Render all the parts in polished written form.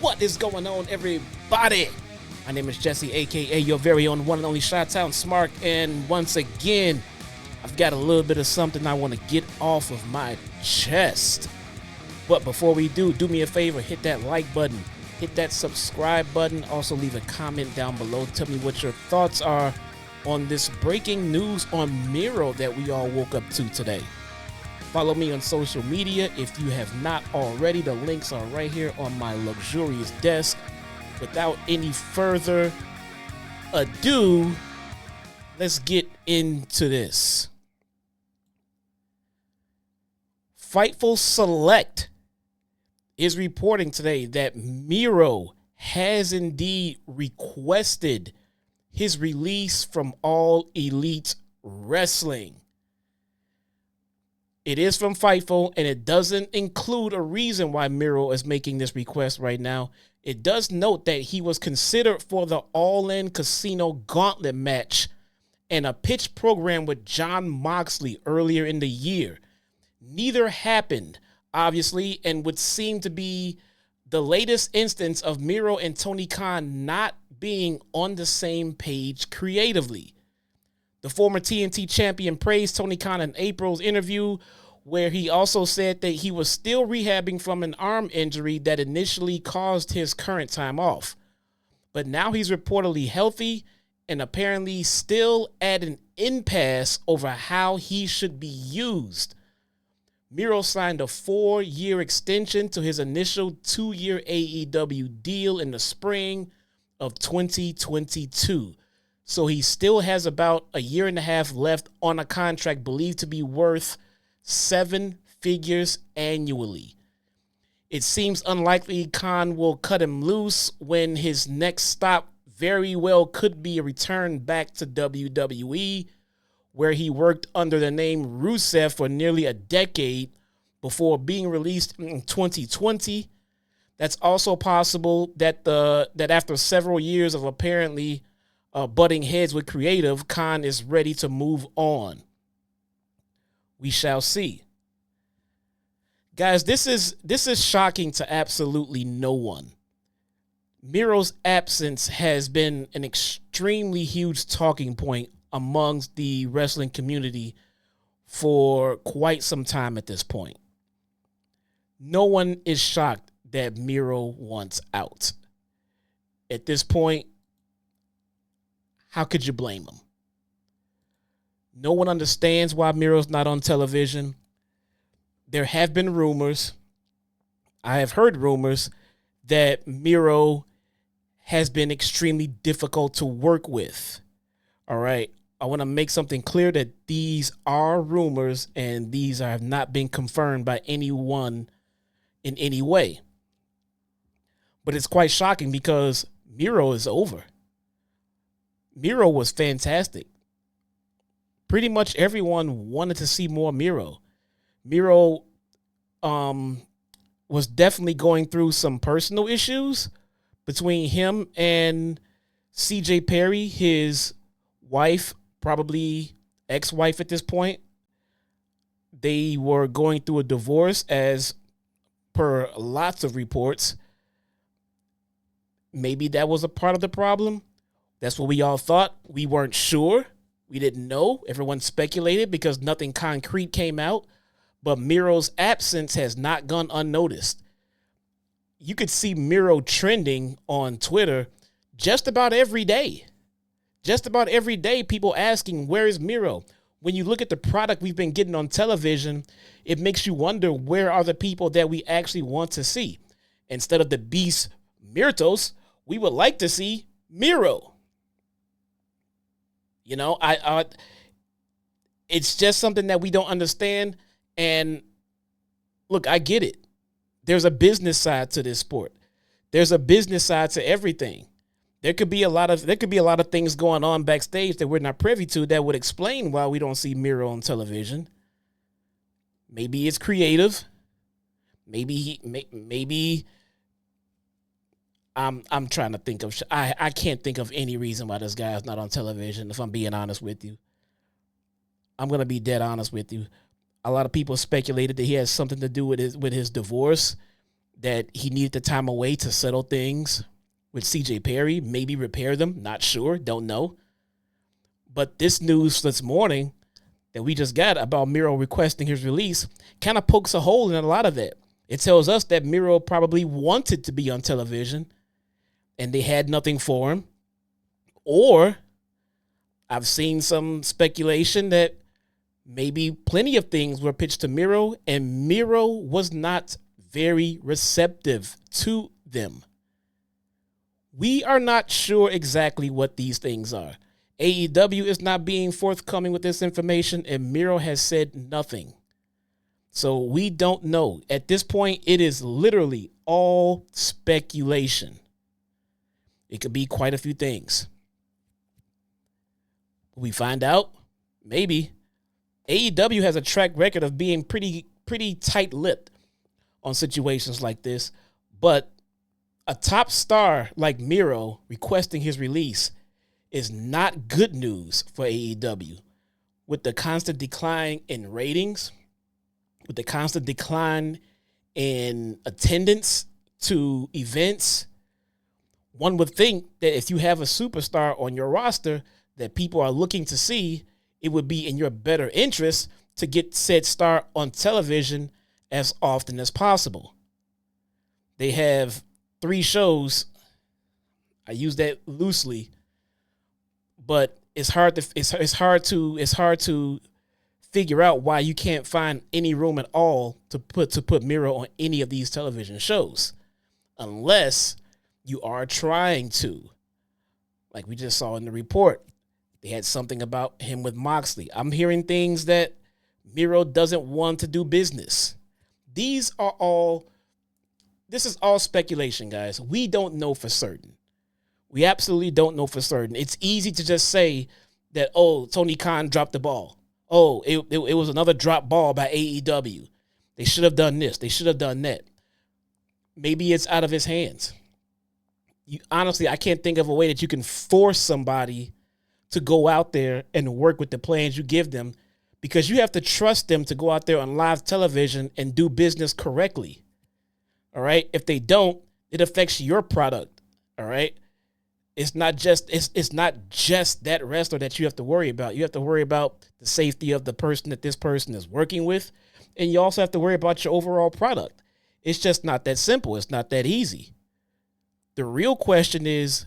What is going on, everybody? My name is Jesse, aka your very own one and only Chi-Town Smart, and once again, I've got a little bit of something I want to get off of my chest. But before we do me a favor, hit that like button, hit that subscribe button, also leave a comment down below. Tell me what your thoughts are on this breaking news on Miro that we all woke up to today. Follow me on social media if you have not already. The links are right here on my luxurious desk. Without any further ado, let's get into this. Fightful Select is reporting today that Miro has indeed requested his release from All Elite Wrestling. It is from Fightful, and it doesn't include a reason why Miro is making this request right now. It does note that he was considered for the All-In Casino Gauntlet match and a pitch program with Jon Moxley earlier in the year. Neither happened, obviously, and would seem to be the latest instance of Miro and Tony Khan not being on the same page creatively. The former TNT champion praised Tony Khan in April's interview, where he also said that he was still rehabbing from an arm injury that initially caused his current time off. But now he's reportedly healthy and apparently still at an impasse over how he should be used. Miro signed a 4-year extension to his initial 2-year AEW deal in the spring of 2022. So he still has about a year and a half left on a contract believed to be worth 7 figures annually. It seems unlikely Khan will cut him loose when his next stop very well could be a return back to WWE, where he worked under the name Rusev for nearly a decade before being released in 2020. That's also possible that after several years of apparently butting heads with creative, Khan is ready to move on. We shall see. Guys, this is shocking to absolutely no one. Miro's absence has been an extremely huge talking point amongst the wrestling community for quite some time at this point. No one is shocked that Miro wants out. At this point, how could you blame him? No one understands why Miro's not on television. There have been rumors. I have heard rumors that Miro has been extremely difficult to work with. All right. I want to make something clear that these are rumors and these have not been confirmed by anyone in any way. But it's quite shocking because Miro is over. Miro was fantastic. Pretty much everyone wanted to see more Miro. Miro was definitely going through some personal issues between him and CJ Perry, his wife, probably ex-wife at this point. They were going through a divorce as per lots of reports. Maybe that was a part of the problem. That's what we all thought. We weren't sure. We didn't know. Everyone speculated because nothing concrete came out. But Miro's absence has not gone unnoticed. You could see Miro trending on Twitter just about every day. Just about every day, people asking, where is Miro? When you look at the product we've been getting on television, it makes you wonder, where are the people that we actually want to see? Instead of the beast Myrtos, we would like to see Miro. You know, it's just something that we don't understand. And look, I get it. There's a business side to this sport. There's a business side to everything. There could be a lot of things going on backstage that we're not privy to that would explain why we don't see Miro on television. Maybe it's creative. Maybe I'm trying to think of. I can't think of any reason why this guy is not on television. If I'm being honest with you, I'm gonna be dead honest with you. A lot of people speculated that he has something to do with his divorce. that he needed the time away to settle things with CJ Perry, maybe repair them. Not sure, don't know. But this news this morning that we just got about Miro requesting his release kind of pokes a hole in a lot of that. It tells us that Miro probably wanted to be on television and they had nothing for him. Or I've seen some speculation that maybe plenty of things were pitched to Miro and Miro was not very receptive to them. We are not sure exactly what these things are. AEW is not being forthcoming with this information, and Miro has said nothing. So we don't know. At this point, it is literally all speculation. It could be quite a few things. We find out, maybe. AEW has a track record of being pretty tight-lipped on situations like this, but a top star like Miro requesting his release is not good news for AEW. With the constant decline in ratings, with the constant decline in attendance to events, one would think that if you have a superstar on your roster that people are looking to see, it would be in your better interest to get said star on television as often as possible. They have 3 shows. I use that loosely, but it's hard to figure out why you can't find any room at all to put Miro on any of these television shows, unless you are trying to. Like we just saw in the report, they had something about him with Moxley. I'm hearing things that Miro doesn't want to do business. This is all speculation, guys. We don't know for certain. We absolutely don't know for certain. It's easy to just say that, oh, Tony Khan dropped the ball. Oh, it was another drop ball by AEW. They should have done this. They should have done that. Maybe it's out of his hands. Honestly, I can't think of a way that you can force somebody to go out there and work with the plans you give them, because you have to trust them to go out there on live television and do business correctly. All right? If they don't, it affects your product. All right? It's not just that wrestler that you have to worry about. You have to worry about the safety of the person that this person is working with, and you also have to worry about your overall product. It's just not that simple. It's not that easy. The real question is,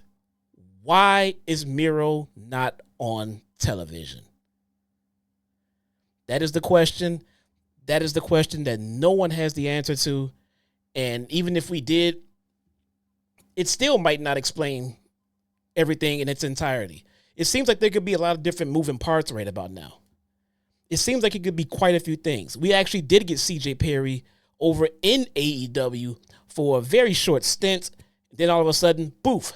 why is Miro not on television? That is the question. That is the question that no one has the answer to. And even if we did, it still might not explain everything in its entirety. It seems like there could be a lot of different moving parts right about now. It seems like it could be quite a few things. We actually did get CJ Perry over in AEW for a very short stint. Then all of a sudden, poof,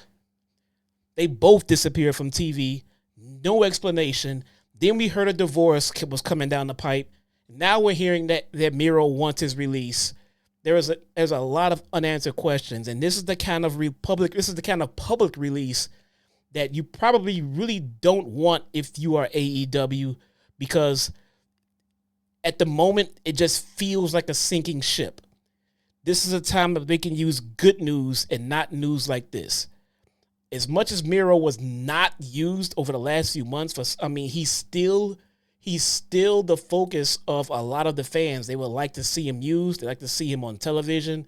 they both disappeared from TV. No explanation. Then we heard a divorce was coming down the pipe. Now we're hearing that Miro wants his release. There's a lot of unanswered questions, and this is the kind of public release that you probably really don't want if you are AEW, because at the moment it just feels like a sinking ship. This is a time that they can use good news and not news like this. As much as Miro was not used over the last few months, he's still the focus of a lot of the fans. They would like to see him used. They like to see him on television.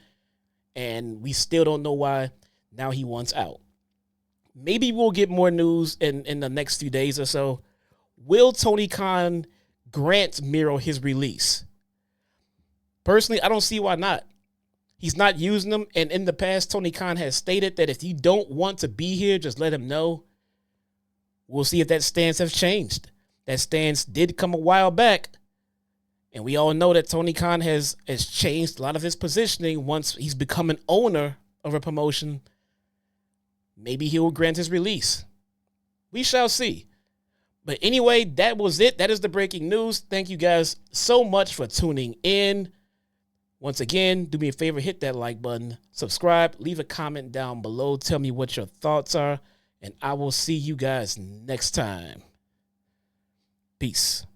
And we still don't know why now he wants out. Maybe we'll get more news in the next few days or so. Will Tony Khan grant Miro his release? Personally, I don't see why not. He's not using them. And in the past, Tony Khan has stated that if you don't want to be here, just let him know. We'll see if that stance has changed. That stance did come a while back. And we all know that Tony Khan has changed a lot of his positioning once he's become an owner of a promotion. Maybe he will grant his release. We shall see. But anyway, that was it. That is the breaking news. Thank you guys so much for tuning in. Once again, do me a favor, hit that like button, subscribe, leave a comment down below. Tell me what your thoughts are, and I will see you guys next time. Peace.